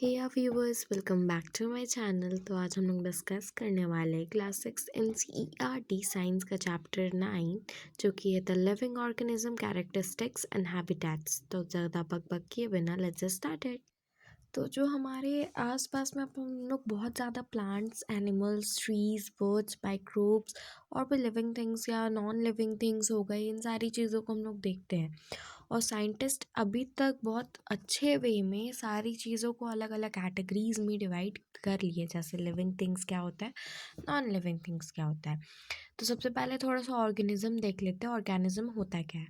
Hey yeah viewers, welcome back to my channel. तो आज हम लोग डिस्कस करने वाले हैं क्लास 6 NCERT साइंस का चैप्टर 9 जो कि है the living organism characteristics and habitats. तो ज़्यादा बकबक किए बिना लेट्स स्टार्ट। तो जो हमारे आसपास में अपन लोग बहुत ज़्यादा plants, animals, trees, birds, microbes और भी लिविंग थिंग्स या नॉन लिविंग थिंग्स हो गए, इन सारी चीज़ों को हम लोग देखते हैं। और साइंटिस्ट अभी तक बहुत अच्छे वे में सारी चीज़ों को अलग अलग कैटेगरीज में डिवाइड कर लिए, जैसे लिविंग थिंग्स क्या होता है, नॉन लिविंग थिंग्स क्या होता है। तो सबसे पहले थोड़ा सा ऑर्गेनिज्म देख लेते हैं, ऑर्गेनिज्म होता क्या है।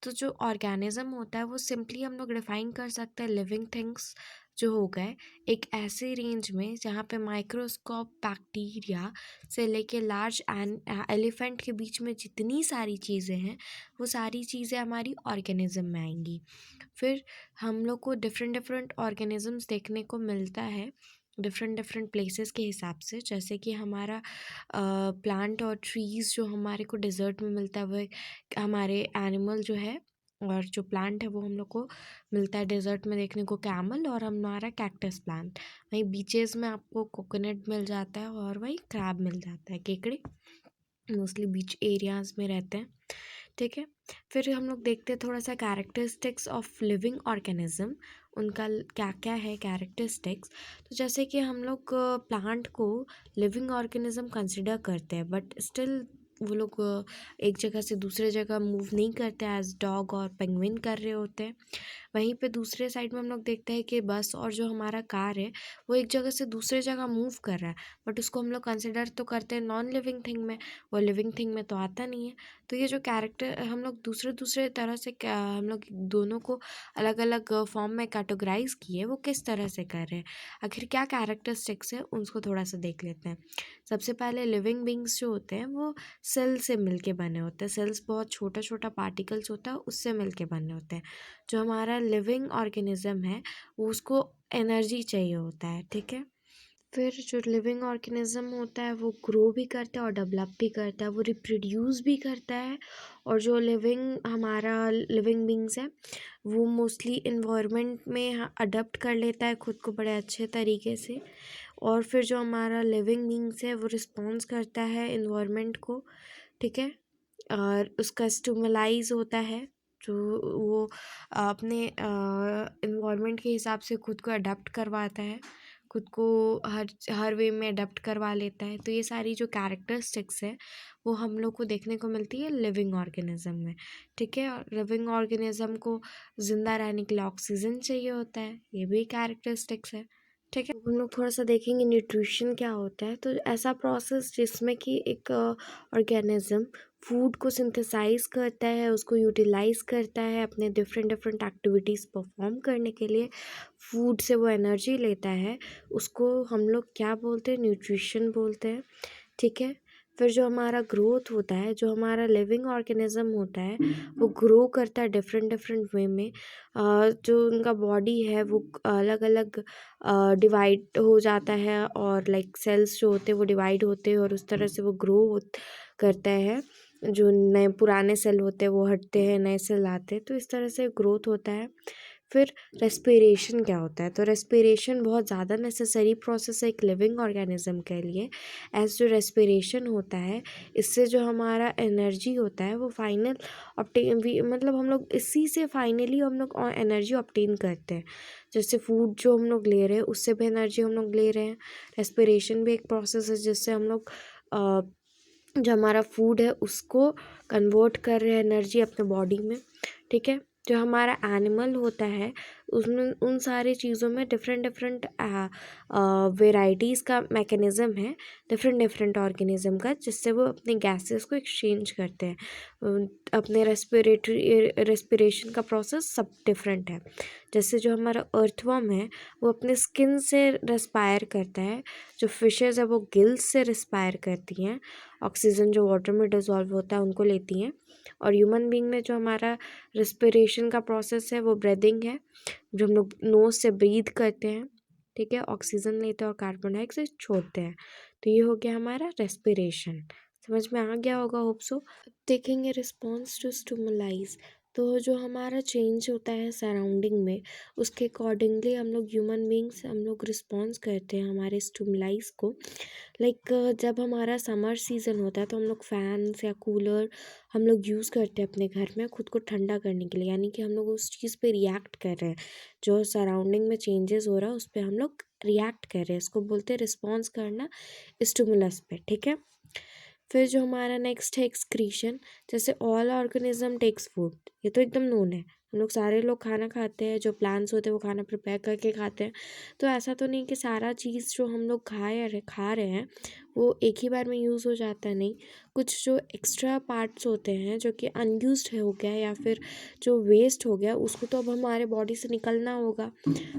तो जो ऑर्गेनिज्म होता है वो सिंपली हम लोग डिफाइन कर सकते हैं लिविंग थिंग्स जो हो गए एक ऐसे रेंज में जहाँ पे माइक्रोस्कोप बैक्टीरिया से लेके लार्ज एलिफेंट के बीच में जितनी सारी चीज़ें हैं वो सारी चीज़ें हमारी ऑर्गेनिज्म में आएंगी। फिर हम लोग को डिफरेंट डिफरेंट ऑर्गेनिजम्स देखने को मिलता है डिफरेंट डिफरेंट प्लेसेस के हिसाब से, जैसे कि हमारा प्लांट और ट्रीज़ जो हमारे को डिज़र्ट में मिलता है वो हमारे एनिमल जो है, और जो प्लांट है वो हम लोग को मिलता है डेजर्ट में देखने को कैमल, और हमारा कैक्टस प्लांट। वहीं बीचेस में आपको कोकोनट मिल जाता है और वहीं क्रैब मिल जाता है, केकड़े मोस्टली बीच एरियाज में रहते हैं। ठीक है, फिर हम लोग देखते हैं थोड़ा सा कैरेक्टरिस्टिक्स ऑफ लिविंग ऑर्गेनिज्म, उनका क्या क्या है कैरेक्टरिस्टिक्स। तो जैसे कि हम लोग प्लांट को लिविंग ऑर्गेनिज्म कंसिडर करते हैं, बट स्टिल वो लोग एक जगह से दूसरे जगह मूव नहीं करते एज डॉग और पेंगुइन कर रहे होते हैं। वहीं पे दूसरे साइड में हम लोग देखते हैं कि बस और जो हमारा कार है वो एक जगह से दूसरे जगह मूव कर रहा है, बट उसको हम लोग कंसिडर तो करते हैं नॉन लिविंग थिंग में, वो लिविंग थिंग में तो आता नहीं है। तो ये जो कैरेक्टर हम लोग दूसरे दूसरे तरह से हम लोग दोनों को अलग अलग फॉर्म में कैटेगराइज किए, वो किस तरह से कर रहे हैं, आखिर क्या कैरेक्टरिस्टिक्स है, उसको थोड़ा सा देख लेते हैं। सबसे पहले लिविंग बींग्स जो होते हैं वो सेल से मिलके बने होते हैं। सेल्स बहुत छोटा छोटा पार्टिकल्स होता है, उससे मिलके बने होते हैं। जो हमारा लिविंग ऑर्गेनिज्म है वो उसको एनर्जी चाहिए होता है। ठीक है, फिर जो लिविंग ऑर्गेनिज्म होता है वो ग्रो भी करता है और डेवलप भी करता है, वो रिप्रोड्यूस भी करता है। और जो हमारा लिविंग बींग्स है वो मोस्टली इन्वायरमेंट में अडप्ट कर लेता है खुद को बड़े अच्छे तरीके से। और फिर जो हमारा लिविंग बींग्स है वो रिस्पॉन्स करता है इन्वायरमेंट को। ठीक है, और उसका स्टिमुलाइज होता है, जो वो अपने इन्वायरमेंट के हिसाब से खुद को अडेप्ट करवाता है, खुद को हर हर वे में अडेप्ट करवा लेता है। तो ये सारी जो कैरेक्टरिस्टिक्स है वो हम लोग को देखने को मिलती है लिविंग ऑर्गेनिज्म में। ठीक है, और लिविंग ऑर्गेनिज्म को ज़िंदा रहने के लिए ऑक्सीजन चाहिए होता है, ये भी कैरेक्टरिस्टिक्स है। ठीक है, हम लोग थोड़ा सा देखेंगे न्यूट्रिशन क्या होता है। तो ऐसा प्रोसेस जिसमें कि एक ऑर्गेनिज्म फूड को सिंथेसाइज करता है, उसको यूटिलाइज करता है अपने डिफरेंट डिफरेंट एक्टिविटीज़ परफॉर्म करने के लिए, फूड से वो एनर्जी लेता है, उसको हम लोग क्या बोलते हैं, न्यूट्रिशन बोलते हैं। ठीक है, फिर जो हमारा ग्रोथ होता है, जो हमारा लिविंग ऑर्गेनिज्म होता है वो ग्रो करता है डिफरेंट डिफरेंट वे में। जो उनका बॉडी है वो अलग अलग डिवाइड हो जाता है, और लाइक सेल्स जो होते हैं वो डिवाइड होते हैं और उस तरह से वो ग्रो करता है। जो नए पुराने सेल होते हैं वो हटते हैं, नए सेल आते हैं, तो इस तरह से ग्रोथ होता है। फिर रेस्पिरेशन क्या होता है, तो रेस्पिरेशन बहुत ज़्यादा नेसेसरी प्रोसेस है एक लिविंग ऑर्गेनिज्म के लिए। एज जो रेस्पिरेशन होता है इससे जो हमारा एनर्जी होता है वो फाइनल मतलब हम लोग इसी से फाइनली हम लोग एनर्जी ऑब्टेन करते हैं। जैसे फूड जो हम लोग ले रहे हैं उससे भी एनर्जी हम लोग ले रहे हैं। रेस्पिरेशन भी एक प्रोसेस है जिससे हम लोग जो हमारा फूड है उसको कन्वर्ट कर रहे हैं एनर्जी अपने बॉडी में। ठीक है, जो हमारा एनिमल होता है उसमें उन सारी चीज़ों में डिफरेंट डिफरेंट वेराइटीज़ का मैकेनिज़्म है, डिफरेंट डिफरेंट ऑर्गेनिज्म का, जिससे वो अपने गैसेस को एक्सचेंज करते हैं। अपने रेस्पिरेशन का प्रोसेस सब डिफरेंट है। जैसे जो हमारा अर्थवर्म है वो अपने स्किन से रेस्पायर करता है, जो फिशेज़ है वो गिल्स से रेस्पायर करती हैं, ऑक्सीजन जो वाटर में डिज़ोल्व होता है उनको लेती हैं। और ह्यूमन बीइंग में जो हमारा रेस्पिरेशन का प्रोसेस है वो ब्रीदिंग है, जो हम लोग नोज़ से ब्रीथ करते हैं। ठीक है, ऑक्सीजन लेते हैं और कार्बन डाइऑक्साइड छोड़ते हैं। तो ये हो गया हमारा रेस्पिरेशन। समझ में आ गया होगा होप सो। देखेंगे रिस्पॉन्स टू स्टिमुलाइज। तो जो हमारा चेंज होता है सराउंडिंग में, उसके अकॉर्डिंगली हम लोग ह्यूमन बींग्स हम लोग रिस्पॉन्स करते हैं हमारे स्टिमुलाइज को। लाइक जब हमारा समर सीज़न होता है तो हम लोग फैन्स या कूलर हम लोग यूज़ करते हैं अपने घर में खुद को ठंडा करने के लिए, यानी कि हम लोग उस चीज़ पे रिएक्ट कर रहे हैं। जो सराउंडिंग में चेंजेस हो रहा है उस पर हम लोग रिएक्ट कर रहे हैं, इसको बोलते हैं रिस्पॉन्स करना स्टिमुलस पे, ठीक है। फिर जो हमारा नेक्स्ट है एक्सक्रीशन। जैसे ऑल ऑर्गेनिज्म टेक्स फूड, ये तो एकदम नोन है, हम लोग सारे लोग खाना खाते हैं, जो प्लांट्स होते हैं वो खाना प्रिपेयर करके खाते हैं। तो ऐसा तो नहीं कि सारा चीज़ जो हम लोग खा रहे हैं वो एक ही बार में यूज़ हो जाता है, नहीं। कुछ जो एक्स्ट्रा पार्ट्स होते हैं जो कि अनयूज्ड हो गया या फिर जो वेस्ट हो गया उसको तो अब हमारे बॉडी से निकलना होगा।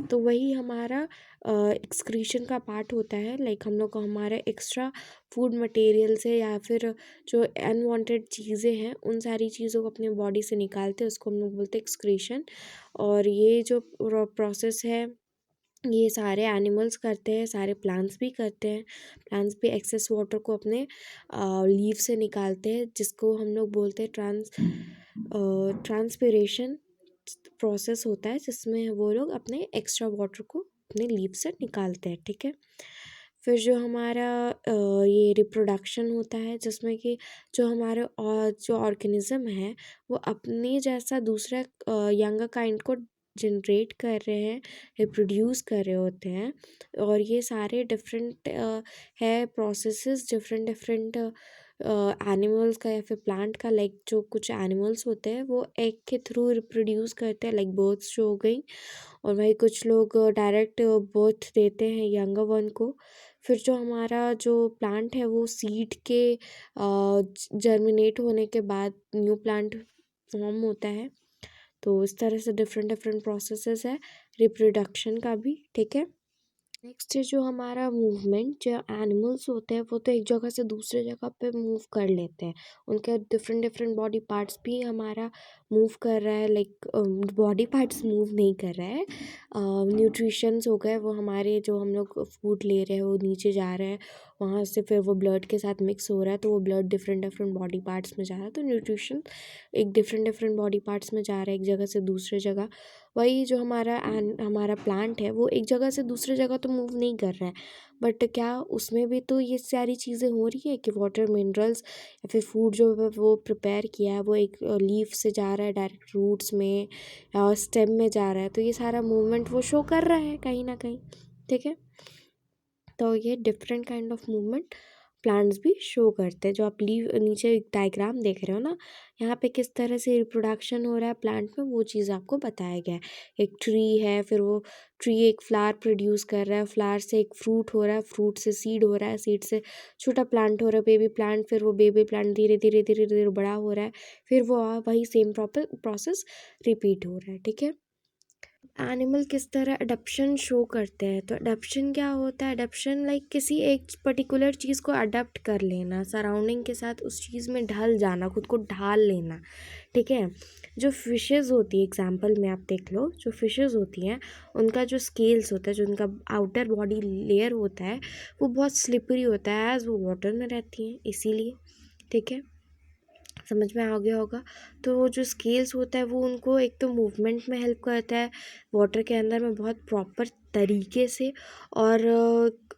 तो वही हमारा एक्सक्रीशन का पार्ट होता है। लाइक हम लोग को हमारे एक्स्ट्रा फूड मटेरियल से या फिर जो अनवांटेड चीज़ें हैं उन सारी चीज़ों को अपने बॉडी से निकालते हैं, उसको हम लोग बोलते हैं एक्सक्रीशन। और ये जो प्रोसेस है ये सारे एनिमल्स करते हैं, सारे प्लांट्स भी करते हैं। प्लांट्स भी एक्सेस वाटर को अपने लीव से निकालते हैं, जिसको हम लोग बोलते हैं ट्रांसपिरेशन प्रोसेस होता है, जिसमें वो लोग अपने एक्स्ट्रा वाटर को अपने लीव से निकालते हैं, ठीक है। फिर जो हमारा ये रिप्रोडक्शन होता है, जिसमें कि जो हमारे और जो ऑर्गेनिज्म है वो अपने जैसा दूसरा यंगर काइंड को जनरेट कर रहे हैं, रिप्रोड्यूस कर रहे होते हैं। और ये सारे डिफरेंट है प्रोसेसेस, डिफरेंट डिफरेंट एनिमल्स का या फिर प्लांट का। लाइक जो कुछ एनिमल्स होते हैं वो एग के थ्रू रिप्रोड्यूस करते हैं, लाइक बर्ड्स जो हो गई। और वही कुछ लोग डायरेक्ट बर्थ देते हैं यंगर वन को। फिर जो हमारा जो प्लांट है वो सीड के जर्मिनेट होने के बाद न्यू प्लांट फॉर्म होता है। तो इस तरह से डिफरेंट डिफरेंट प्रोसेसेस है रिप्रोडक्शन का भी, ठीक है। नेक्स्ट है जो हमारा मूवमेंट। जो एनिमल्स होते हैं वो तो एक जगह से दूसरे जगह पे मूव कर लेते हैं, उनके डिफरेंट डिफरेंट बॉडी पार्ट्स भी हमारा मूव कर रहा है। लाइक बॉडी पार्ट्स मूव नहीं कर रहा है, न्यूट्रिशंस हो गए वो हमारे, जो हम लोग फूड ले रहे हैं वो नीचे जा रहे हैं, वहाँ से फिर वो ब्लड के साथ मिक्स हो रहा है, तो वो blood different different body parts में जा रहा है। तो न्यूट्रिशन एक डिफरेंट डिफरेंट बॉडी पार्ट्स में जा रहा है एक जगह से दूसरे जगह। वही जो हमारा प्लांट है वो एक जगह से दूसरे जगह तो मूव नहीं कर रहा है, बट क्या उसमें भी तो ये सारी चीज़ें हो रही है कि वाटर मिनरल्स या फिर फूड जो वो प्रिपेयर किया है वो एक लीफ से जा रहा है डायरेक्ट रूट्स में या स्टेम में जा रहा है। तो ये सारा मूवमेंट वो शो कर रहा है कहीं ना कहीं, ठीक है। तो ये different kind of movement plants भी शो करते हैं। जो आप लीव नीचे एक डायग्राम देख रहे हो ना, यहाँ पे किस तरह से रिप्रोडक्शन हो रहा है प्लांट में वो चीज़ आपको बताया गया है। एक ट्री है, फिर वो ट्री एक फ्लावर प्रोड्यूस कर रहा है, फ्लावर से एक फ्रूट हो रहा है, फ्रूट से सीड हो रहा है, सीड से छोटा प्लांट हो रहा है, बेबी प्लांट, फिर वो बेबी प्लांट धीरे धीरे धीरे धीरे बड़ा हो रहा है, फिर वो वही सेम प्रोसेस रिपीट हो रहा है, ठीक है। एनिमल किस तरह अडप्शन शो करते हैं, तो अडप्शन क्या होता है? अडप्शन लाइक किसी एक पर्टिकुलर चीज़ को अडप्ट कर लेना, सराउंडिंग के साथ उस चीज़ में ढल जाना, खुद को ढाल लेना, ठीक है। जो फिशेज़ होती है, एग्जांपल में आप देख लो, जो फिशेज़ होती हैं उनका जो स्केल्स होता है, जो उनका आउटर बॉडी लेयर होता है वो बहुत स्लिपरी होता है एज वो वाटर में रहती हैं, इसीलिए, ठीक है। समझ में आ गया होगा। तो वो जो स्केल्स होता है वो उनको एक तो मूवमेंट में हेल्प करता है वाटर के अंदर में बहुत प्रॉपर तरीके से, और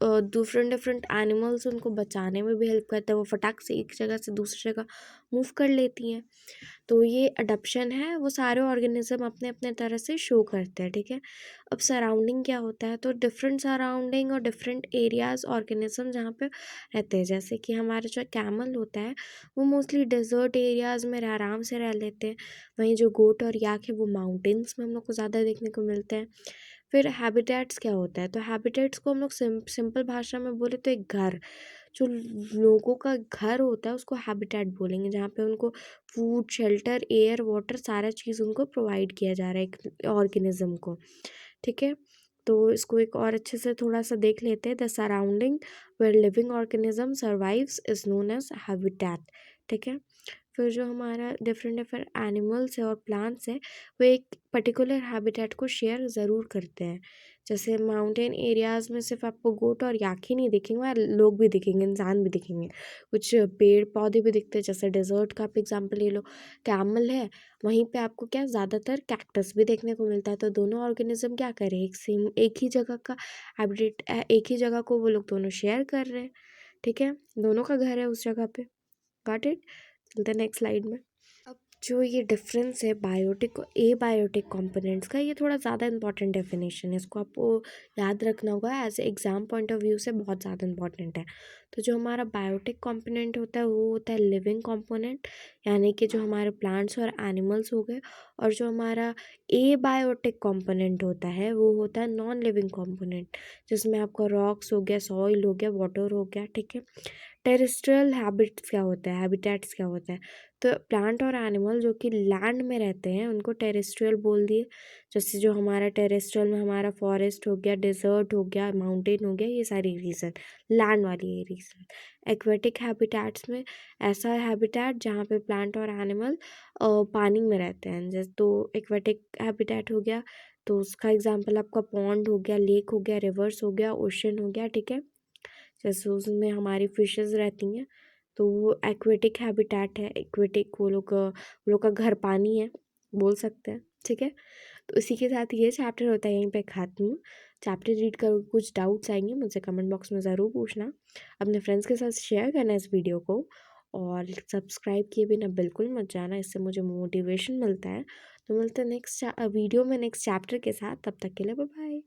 डिफरेंट डिफरेंट एनिमल्स उनको बचाने में भी हेल्प करता है, वो फटाक से एक जगह से दूसरी जगह मूव कर लेती हैं। तो ये अडप्शन है, वो सारे ऑर्गेनिज्म अपने अपने तरह से शो करते हैं, ठीक है। अब सराउंडिंग क्या होता है, तो डिफरेंट सराउंडिंग और डिफरेंट एरियाज ऑर्गेनिज्म जहाँ पे रहते हैं, जैसे कि हमारा जो कैमल होता है वो मोस्टली डेजर्ट एरियाज़ में आराम से रह लेते हैं। वहीं जो गोट और याक है वो माउंटेन्स में हम लोग को ज़्यादा देखने को मिलते हैं। फिर हैबिटेट्स क्या होता है, तो हैबिटेट्स को हम लोग सिंपल भाषा में बोले तो एक घर, जो लोगों का घर होता है उसको हैबिटेट बोलेंगे, जहाँ पे उनको फूड, शेल्टर, एयर, वाटर सारा चीज़ उनको प्रोवाइड किया जा रहा है एक ऑर्गेनिज्म को, ठीक है। तो इसको एक और अच्छे से थोड़ा सा देख लेते हैं। The surrounding where living organism survives is known as habitat, ठीक है। फिर जो हमारा डिफरेंट डिफरेंट एनिमल्स है और प्लांट्स है वो एक पर्टिकुलर हैबिटेट को शेयर ज़रूर करते हैं। जैसे माउंटेन एरियाज़ में सिर्फ आपको गोट और याक ही नहीं दिखेंगे, वहाँ लोग भी दिखेंगे, इंसान भी दिखेंगे, कुछ पेड़ पौधे भी दिखते हैं। जैसे डेजर्ट का आप एग्जांपल ले लो, कैमल है, वहीं पे आपको क्या ज़्यादातर कैक्टस भी देखने को मिलता है। तो दोनों ऑर्गेनिज्म क्या कर रहे हैं, एक ही जगह का हैबिटेट, एक ही जगह को वो लोग दोनों शेयर कर रहे हैं। ठीक है, दोनों का घर है उस जगह पे। Got it. चलते नेक्स्ट स्लाइड में। अब जो ये डिफरेंस है बायोटिक और एबायोटिक कंपोनेंट्स का, ये थोड़ा ज़्यादा इंपॉर्टेंट डेफिनेशन है, इसको आपको याद रखना होगा, as exam point of view से बहुत ज़्यादा इंपॉर्टेंट है। तो जो हमारा बायोटिक कंपोनेंट होता है वो होता है लिविंग कंपोनेंट, यानी कि जो हमारे प्लांट्स और एनिमल्स हो गए। और जो हमारा एबायोटिक कंपोनेंट होता है वो होता है नॉन लिविंग कंपोनेंट, जिसमें आपका रॉक्स हो गया, सॉइल हो गया, वाटर हो गया। ठीक है, टेरेस्ट्रियल हैबिट्स क्या होता है, हैबिटेट्स क्या होता है, तो प्लांट और एनिमल जो कि लैंड में रहते हैं उनको टेरेस्ट्रियल बोल दिए। जैसे जो हमारा टेरेस्ट्रियल में हमारा फॉरेस्ट हो गया, डेजर्ट हो गया, माउंटेन हो गया, ये सारी रीजन लैंड वाली रीजन। एक्वेटिक हैबिटेट्स में ऐसा हैबिटेट जहाँ पे प्लांट और एनिमल पानी में रहते हैं, जैसे तो एक्वेटिक हैबिटेट हो गया, तो उसका एग्जांपल आपका पॉन्ड हो गया, लेक हो गया, रिवर्स हो गया, ओशन हो गया। ठीक है, जैसे उसमें हमारी फिशेस रहती हैं, तो वो एक्वेटिक हैबिटेट है। एक्वेटिक वो लोग का घर पानी है, बोल सकते हैं। ठीक है, तो इसी के साथ ये चैप्टर होता है यहीं पे ख़त्म। चैप्टर रीड करो, कुछ डाउट्स आएंगे मुझसे कमेंट बॉक्स में ज़रूर पूछना, अपने फ्रेंड्स के साथ शेयर करना इस वीडियो को, और सब्सक्राइब किए बिना बिल्कुल मत जाना, इससे मुझे मोटिवेशन मिलता है। तो मिलते हैं नेक्स्ट वीडियो में नेक्स्ट चैप्टर के साथ, तब तक के लिए बाय बाय।